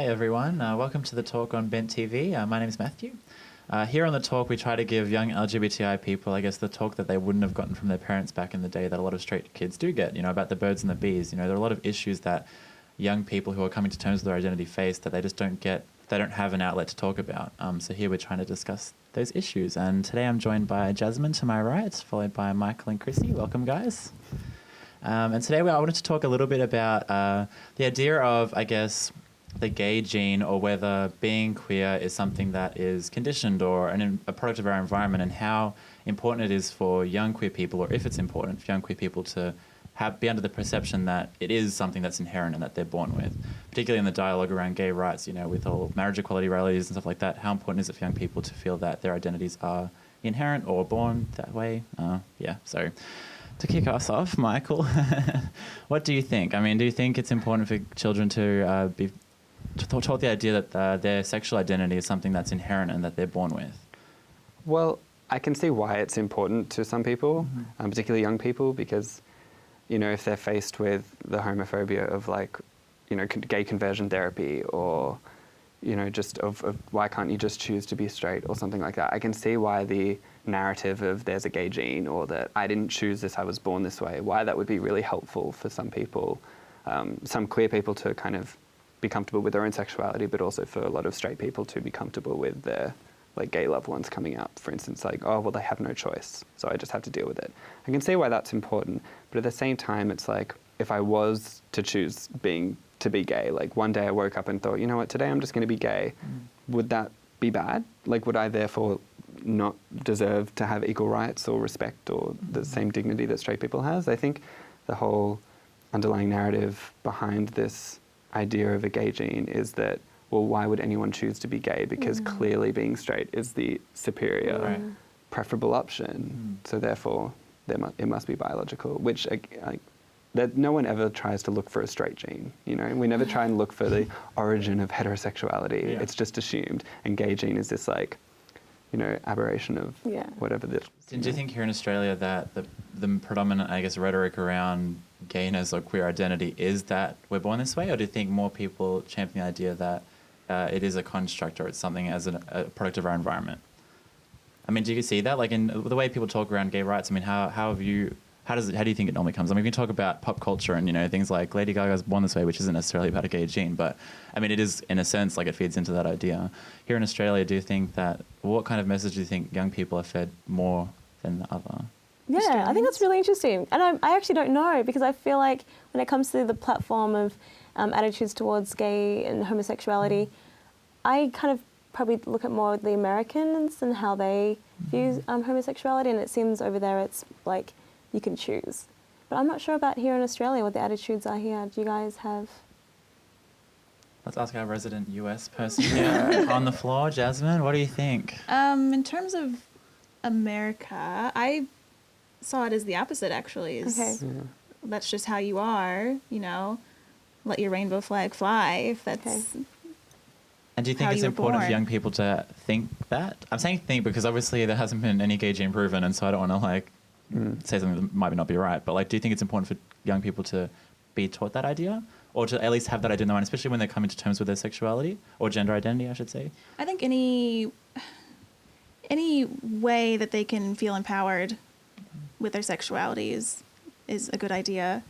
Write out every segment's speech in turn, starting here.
everyone. Welcome to the talk on Bent TV. My name is Matthew. Here on the talk, we try to give young LGBTI people, I guess, the talk that they wouldn't have gotten from their parents back in the day that a lot of straight kids do get, about the birds and the bees. There are a lot of issues that young people who are coming to terms with their identity face that they just don't get, they don't have an outlet to talk about. So here we're trying to discuss those issues. And today I'm joined by Jasmine to my right, followed by Michael and Chrisi. Welcome, guys. And today I wanted to talk a little bit about the idea of, I guess, the gay gene, or whether being queer is something that is conditioned or a product of our environment, and how important it is for young queer people, or if it's important for young queer people to be under the perception that it is something that's inherent and that they're born with, particularly in the dialogue around gay rights, with all marriage equality rallies and stuff like that. How important is it for young people to feel that their identities are inherent or born that way? So to kick us off, Michael, what do you think? Do you think it's important for children to be taught the idea that their sexual identity is something that's inherent and that they're born with? Well, I can see why it's important to some people, particularly young people, because, if they're faced with the homophobia of gay conversion therapy, or, just of why can't you just choose to be straight or something like that, I can see why the narrative of there's a gay gene, or that I didn't choose this, I was born this way, why that would be really helpful for some people, some queer people to kind of be comfortable with their own sexuality, but also for a lot of straight people to be comfortable with their gay loved ones coming out. For instance, oh, well, they have no choice, so I just have to deal with it. I can see why that's important, but at the same time, it's if I was to choose to be gay, one day I woke up and thought, you know what, today I'm just going to be gay, would that be bad? Would I therefore not deserve to have equal rights or respect or the same dignity that straight people has? I think the whole underlying narrative behind this idea of a gay gene is that, well, why would anyone choose to be gay? Because clearly being straight is the superior, preferable option. So therefore, it must be biological, which that no one ever tries to look for a straight gene. We never try and look for the origin of heterosexuality. Yeah. It's just assumed. And gay gene is this aberration of whatever this. Do you think here in Australia that the predominant, I guess, rhetoric around gayness or queer identity is that we're born this way, or do you think more people champion the idea that it is a construct, or it's something as a product of our environment? Do you see that, in the way people talk around gay rights? How do you think it normally comes? We can talk about pop culture and things like Lady Gaga's Born This Way, which isn't necessarily about a gay gene, but it is in a sense it feeds into that idea. Here in Australia, do you think that what kind of message do you think young people are fed more than the other? Yeah, I think that's really interesting. And I actually don't know, because I feel like when it comes to the platform of attitudes towards gay and homosexuality, I kind of probably look at more the Americans and how they view homosexuality, and it seems over there it's you can choose. But I'm not sure about here in Australia what the attitudes are here. Do you guys have? Let's ask our resident US person here on the floor. Jasmine, what do you think? In terms of America, I saw it as the opposite, actually. That's just how you are, let your rainbow flag fly, if that's And do you think it's important for young people to think that? I'm saying think because obviously there hasn't been any gay gene proven, and so I don't want to say something that might not be right, but do you think it's important for young people to be taught that idea, or to at least have that idea in their mind, especially when they're coming to terms with their sexuality or gender identity, I should say? I think any way that they can feel empowered with their sexuality is a good idea.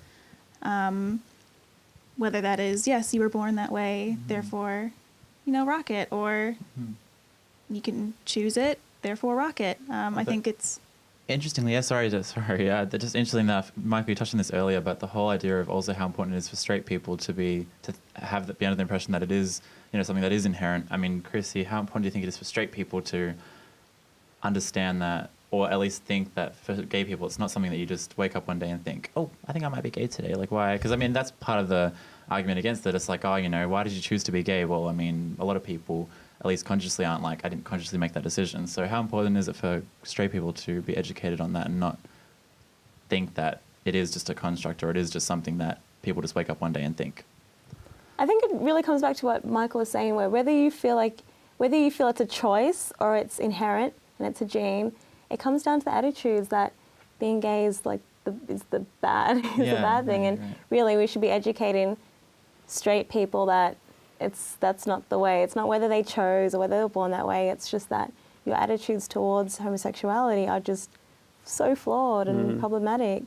Whether that is, yes, you were born that way, therefore, rock it, or you can choose it, therefore rock it. I think it's... Interestingly, just interestingly enough, Michael, you touched on this earlier, but the whole idea of also how important it is for straight people to be under the impression that it is, something that is inherent. Chrissy, how important do you think it is for straight people to understand that, or at least think that for gay people, it's not something that you just wake up one day and think, oh, I think I might be gay today. Why? Because, that's part of the argument against it. It's why did you choose to be gay? Well, a lot of people, at least consciously, aren't I didn't consciously make that decision. So how important is it for straight people to be educated on that and not think that it is just a construct, or it is just something that people just wake up one day and think? I think it really comes back to what Michael was saying, where whether you feel it's a choice or it's inherent and it's a gene, it comes down to the attitudes that being gay is the bad thing, and really we should be educating straight people that that's not the way. It's not whether they chose or whether they were born that way. It's just that your attitudes towards homosexuality are just so flawed and problematic.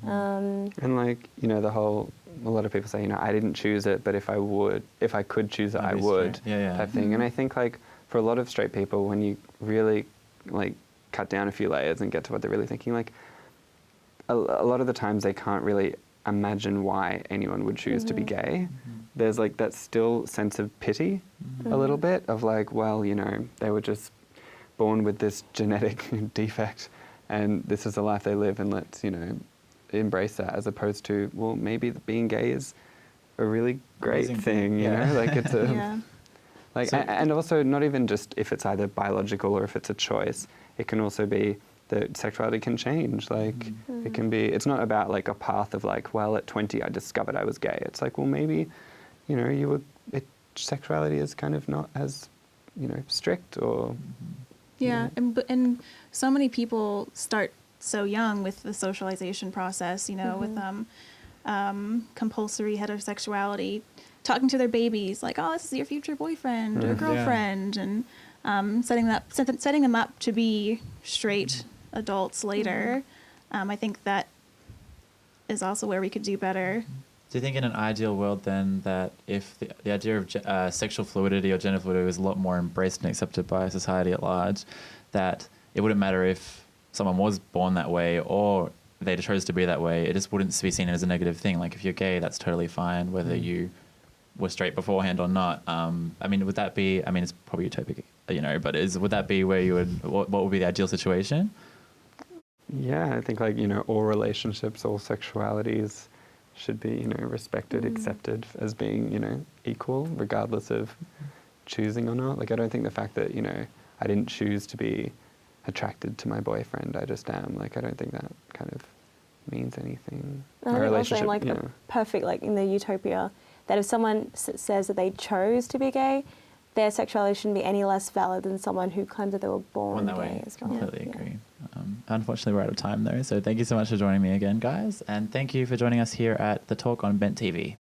And like, you know, a lot of people say, you know, I didn't choose it, but if I could choose it, I would, type thing. And I think like for a lot of straight people, when you really like cut down a few layers and get to what they're really thinking, like a lot of the times they can't really imagine why anyone would choose to be gay. There's like that still sense of pity a little bit of like, well, you know, they were just born with this genetic defect and this is the life they live, and let's, you know, embrace that, as opposed to, well, maybe being gay is a really great thing, you know, like it's a like so, and also not even just if it's either biological or if it's a choice, it can also be that sexuality can change. Like it can be, it's not about like a path of like, well, at 20 I discovered I was gay. It's like, well, maybe, you know, sexuality is kind of not as, you know, strict or and so many people start so young with the socialization process, you know, with compulsory heterosexuality, talking to their babies like, oh, this is your future boyfriend or girlfriend, and setting them up to be straight adults later. I think that is also where we could do better. Do you think in an ideal world then that if the idea of sexual fluidity or gender fluidity was a lot more embraced and accepted by society at large, that it wouldn't matter if someone was born that way or they chose to be that way, it just wouldn't be seen as a negative thing? Like if you're gay, that's totally fine, whether you were straight beforehand or not. I mean, would that be, I mean, it's probably utopic, you know, but would that be where you would, what would be the ideal situation? Yeah, I think like, you know, all relationships, all sexualities should be, you know, respected, accepted as being, you know, equal, regardless of choosing or not. Like, I don't think the fact that, you know, I didn't choose to be attracted to my boyfriend, I just am. Like, I don't think that kind of means anything. I think also in like the perfect, like in the utopia, that if someone says that they chose to be gay, their sexuality shouldn't be any less valid than someone who claims that they were born that gay way. as well. Completely agree. Unfortunately, we're out of time though, so thank you so much for joining me again, guys, and thank you for joining us here at the Talk on Bent TV.